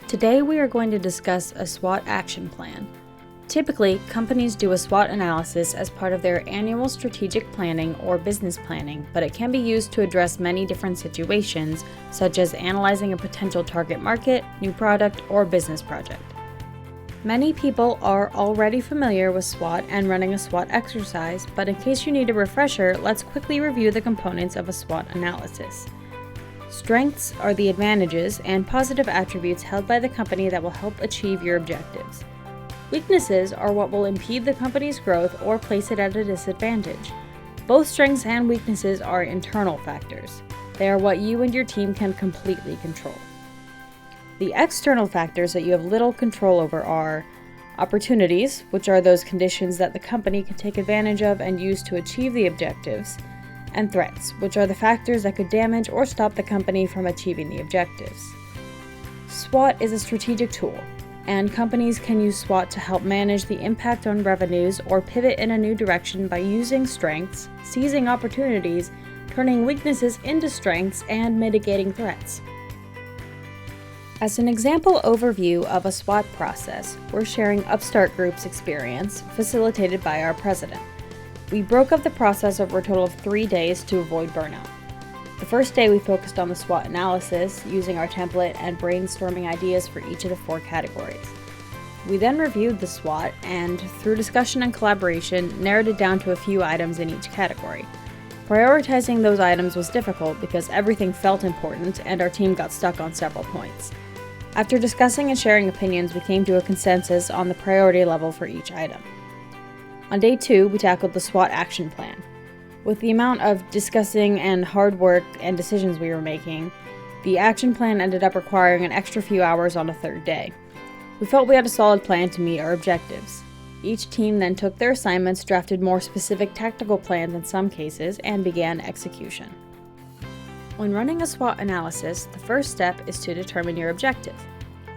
Today we are going to discuss a SWOT action plan. Typically, companies do a SWOT analysis as part of their annual strategic planning or business planning, but it can be used to address many different situations, such as analyzing a potential target market, new product, or business project. Many people are already familiar with SWOT and running a SWOT exercise, but in case you need a refresher, let's quickly review the components of a SWOT analysis. Strengths are the advantages and positive attributes held by the company that will help achieve your objectives. Weaknesses are what will impede the company's growth or place it at a disadvantage. Both strengths and weaknesses are internal factors. They are what you and your team can completely control. The external factors that you have little control over are opportunities, which are those conditions that the company can take advantage of and use to achieve the objectives, and threats, which are the factors that could damage or stop the company from achieving the objectives. SWOT is a strategic tool, and companies can use SWOT to help manage the impact on revenues or pivot in a new direction by using strengths, seizing opportunities, turning weaknesses into strengths, and mitigating threats. As an example overview of a SWOT process, we're sharing Upstart Group's experience, facilitated by our president. We broke up the process over a total of 3 days to avoid burnout. The first day we focused on the SWOT analysis, using our template and brainstorming ideas for each of the 4 categories. We then reviewed the SWOT and, through discussion and collaboration, narrowed it down to a few items in each category. Prioritizing those items was difficult because everything felt important and our team got stuck on several points. After discussing and sharing opinions, we came to a consensus on the priority level for each item. On day 2, we tackled the SWOT action plan. With the amount of discussing and hard work and decisions we were making, the action plan ended up requiring an extra few hours on a 3rd day. We felt we had a solid plan to meet our objectives. Each team then took their assignments, drafted more specific tactical plans in some cases, and began execution. When running a SWOT analysis, the first step is to determine your objective.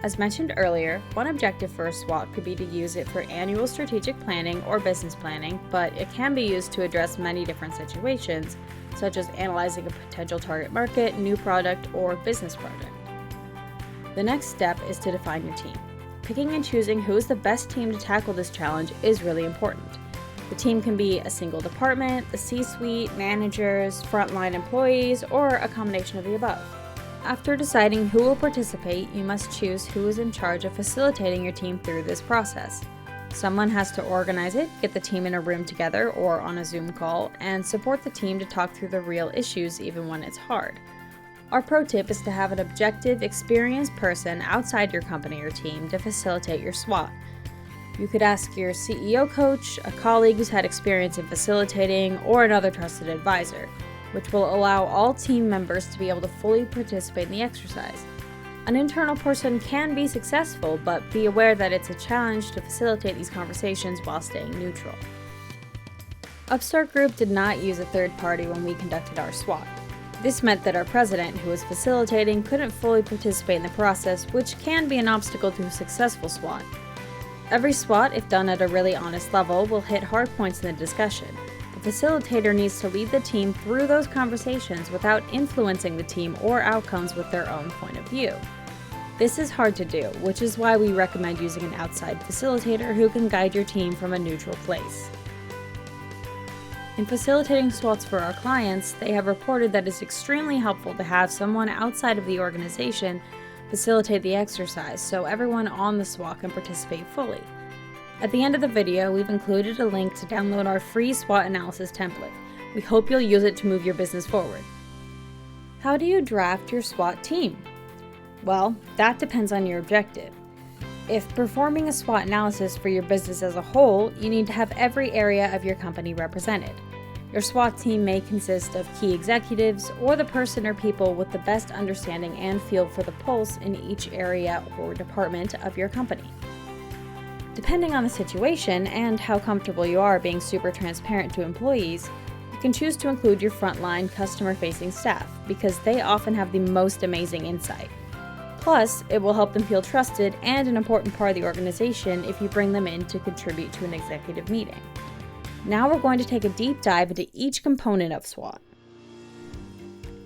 As mentioned earlier, one objective for a SWOT could be to use it for annual strategic planning or business planning, but it can be used to address many different situations, such as analyzing a potential target market, new product, or business project. The next step is to define your team. Picking and choosing who is the best team to tackle this challenge is really important. The team can be a single department, the C-suite, managers, frontline employees, or a combination of the above. After deciding who will participate, you must choose who is in charge of facilitating your team through this process. Someone has to organize it, get the team in a room together or on a Zoom call, and support the team to talk through the real issues even when it's hard. Our pro tip is to have an objective, experienced person outside your company or team to facilitate your SWOT. You could ask your CEO coach, a colleague who's had experience in facilitating, or another trusted advisor, which will allow all team members to be able to fully participate in the exercise. An internal person can be successful, but be aware that it's a challenge to facilitate these conversations while staying neutral. Upstart Group did not use a third party when we conducted our SWOT. This meant that our president, who was facilitating, couldn't fully participate in the process, which can be an obstacle to a successful SWOT. Every SWOT, if done at a really honest level, will hit hard points in the discussion. The facilitator needs to lead the team through those conversations without influencing the team or outcomes with their own point of view. This is hard to do, which is why we recommend using an outside facilitator who can guide your team from a neutral place. In facilitating SWOTs for our clients, they have reported that it's extremely helpful to have someone outside of the organization facilitate the exercise so everyone on the SWOT can participate fully. At the end of the video, we've included a link to download our free SWOT analysis template. We hope you'll use it to move your business forward. How do you draft your SWOT team? Well, that depends on your objective. If performing a SWOT analysis for your business as a whole, you need to have every area of your company represented. Your SWOT team may consist of key executives or the person or people with the best understanding and feel for the pulse in each area or department of your company. Depending on the situation and how comfortable you are being super transparent to employees, you can choose to include your frontline customer-facing staff because they often have the most amazing insight. Plus, it will help them feel trusted and an important part of the organization if you bring them in to contribute to an executive meeting. Now we're going to take a deep dive into each component of SWOT.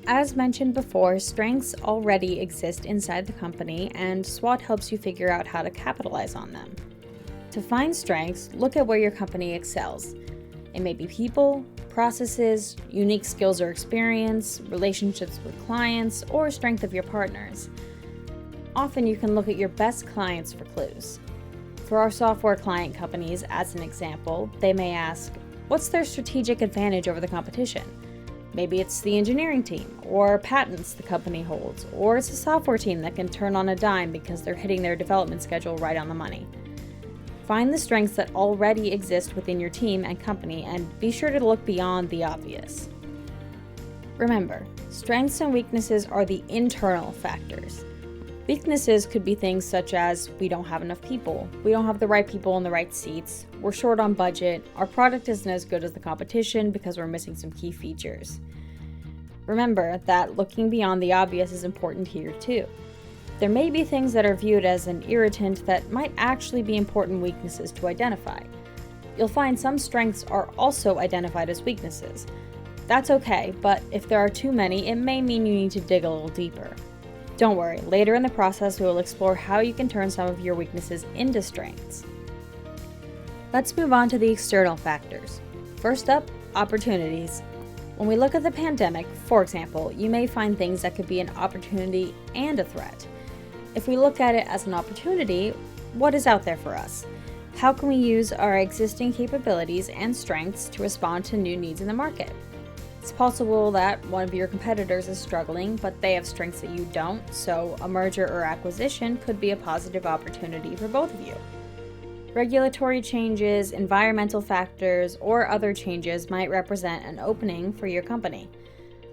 As mentioned before, strengths already exist inside the company, and SWOT helps you figure out how to capitalize on them. To find strengths, look at where your company excels. It may be people, processes, unique skills or experience, relationships with clients, or strength of your partners. Often you can look at your best clients for clues. For our software client companies, as an example, they may ask, what's their strategic advantage over the competition? Maybe it's the engineering team, or patents the company holds, or it's a software team that can turn on a dime because they're hitting their development schedule right on the money. Find the strengths that already exist within your team and company, and be sure to look beyond the obvious. Remember, strengths and weaknesses are the internal factors. Weaknesses could be things such as we don't have enough people, we don't have the right people in the right seats, we're short on budget, our product isn't as good as the competition because we're missing some key features. Remember that looking beyond the obvious is important here too. There may be things that are viewed as an irritant that might actually be important weaknesses to identify. You'll find some strengths are also identified as weaknesses. That's okay, but if there are too many, it may mean you need to dig a little deeper. Don't worry, later in the process we will explore how you can turn some of your weaknesses into strengths. Let's move on to the external factors. First up, opportunities. When we look at the pandemic, for example, you may find things that could be an opportunity and a threat. If we look at it as an opportunity, what is out there for us? How can we use our existing capabilities and strengths to respond to new needs in the market? It's possible that one of your competitors is struggling, but they have strengths that you don't, so a merger or acquisition could be a positive opportunity for both of you. Regulatory changes, environmental factors, or other changes might represent an opening for your company.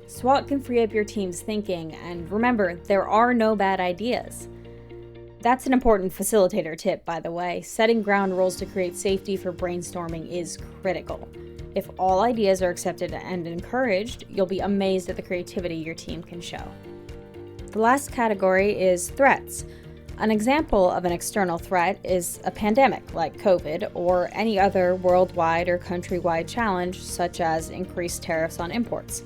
SWOT can free up your team's thinking, and remember, there are no bad ideas. That's an important facilitator tip, by the way. Setting ground rules to create safety for brainstorming is critical. If all ideas are accepted and encouraged, you'll be amazed at the creativity your team can show. The last category is threats. An example of an external threat is a pandemic like COVID or any other worldwide or countrywide challenge such as increased tariffs on imports.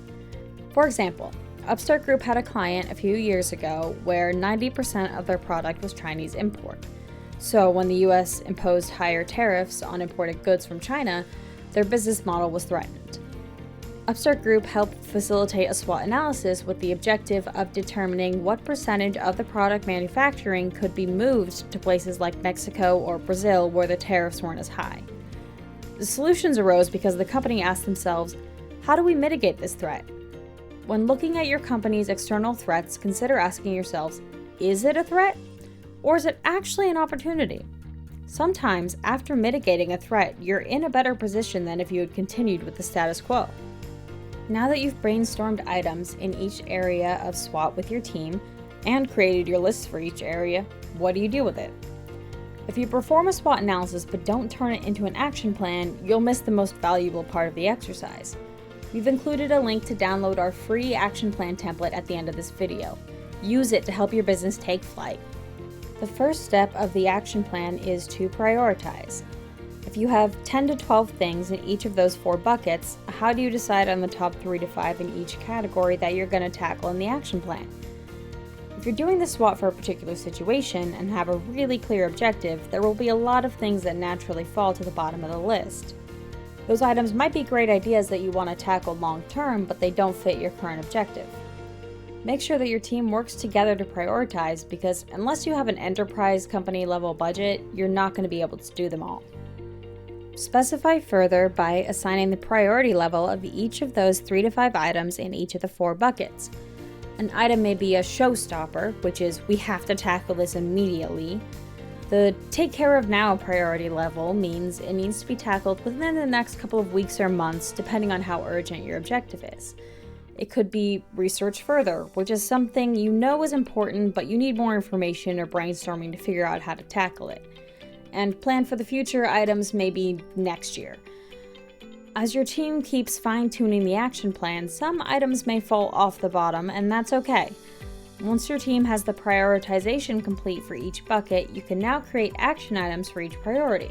For example, Upstart Group had a client a few years ago where 90% of their product was Chinese import. So when the US imposed higher tariffs on imported goods from China, their business model was threatened. Upstart Group helped facilitate a SWOT analysis with the objective of determining what percentage of the product manufacturing could be moved to places like Mexico or Brazil where the tariffs weren't as high. The solutions arose because the company asked themselves, how do we mitigate this threat? When looking at your company's external threats, consider asking yourselves, is it a threat? Or is it actually an opportunity? Sometimes, after mitigating a threat, you're in a better position than if you had continued with the status quo. Now that you've brainstormed items in each area of SWOT with your team and created your lists for each area, what do you do with it? If you perform a SWOT analysis but don't turn it into an action plan, you'll miss the most valuable part of the exercise. We've included a link to download our free action plan template at the end of this video. Use it to help your business take flight. The first step of the action plan is to prioritize. If you have 10 to 12 things in each of those 4 buckets, how do you decide on the top 3 to 5 in each category that you're going to tackle in the action plan? If you're doing the SWOT for a particular situation and have a really clear objective, there will be a lot of things that naturally fall to the bottom of the list. Those items might be great ideas that you want to tackle long term, but they don't fit your current objective. Make sure that your team works together to prioritize because unless you have an enterprise company level budget, you're not going to be able to do them all. Specify further by assigning the priority level of each of those 3 to 5 items in each of the 4 buckets. An item may be a showstopper, which is we have to tackle this immediately. The take care of now priority level means it needs to be tackled within the next couple of weeks or months, depending on how urgent your objective is. It could be research further, which is something you know is important, but you need more information or brainstorming to figure out how to tackle it. And plan for the future items may be next year. As your team keeps fine-tuning the action plan, some items may fall off the bottom, and that's okay. Once your team has the prioritization complete for each bucket, you can now create action items for each priority.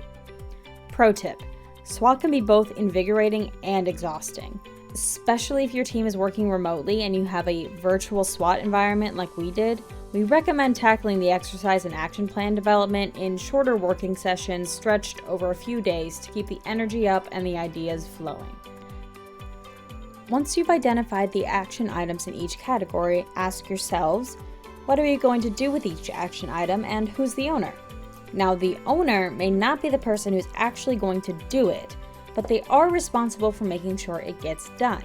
Pro tip: SWOT can be both invigorating and exhausting. Especially if your team is working remotely and you have a virtual SWOT environment like we did, we recommend tackling the exercise and action plan development in shorter working sessions stretched over a few days to keep the energy up and the ideas flowing. Once you've identified the action items in each category, ask yourselves, what are you going to do with each action item and who's the owner? Now, the owner may not be the person who's actually going to do it, but they are responsible for making sure it gets done.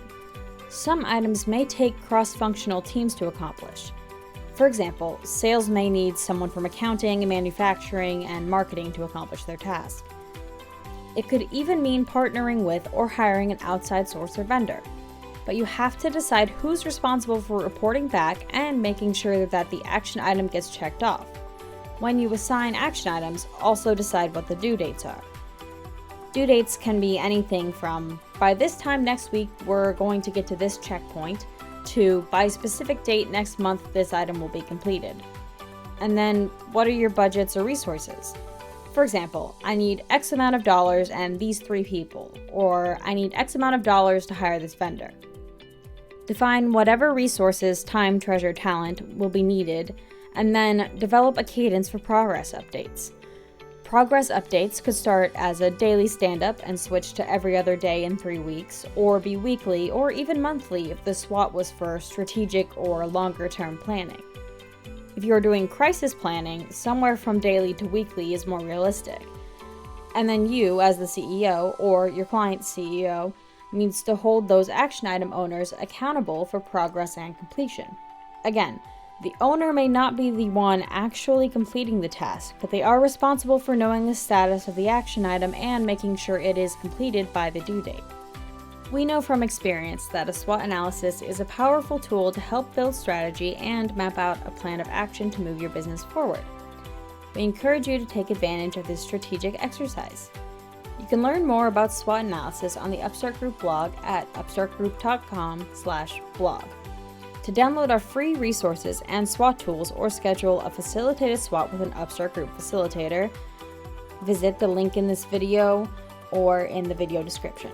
Some items may take cross-functional teams to accomplish. For example, sales may need someone from accounting, manufacturing, and marketing to accomplish their task. It could even mean partnering with or hiring an outside source or vendor. But you have to decide who's responsible for reporting back and making sure that the action item gets checked off. When you assign action items, also decide what the due dates are. Due dates can be anything from, by this time next week we're going to get to this checkpoint, to by specific date next month this item will be completed. And then, what are your budgets or resources? For example, I need X amount of dollars and these 3 people, or I need X amount of dollars to hire this vendor. Define whatever resources, time, treasure, talent will be needed, and then develop a cadence for progress updates. Progress updates could start as a daily stand-up and switch to every other day in 3 weeks, or be weekly or even monthly if the SWOT was for strategic or longer-term planning. If you're doing crisis planning, somewhere from daily to weekly is more realistic. And then you, as the CEO or your client's CEO, needs to hold those action item owners accountable for progress and completion. Again, the owner may not be the one actually completing the task, but they are responsible for knowing the status of the action item and making sure it is completed by the due date. We know from experience that a SWOT analysis is a powerful tool to help build strategy and map out a plan of action to move your business forward. We encourage you to take advantage of this strategic exercise. You can learn more about SWOT analysis on the Upstart Group blog at upstartgroup.com/blog. To download our free resources and SWOT tools or schedule a facilitated SWOT with an Upstart Group facilitator, visit the link in this video or in the video description.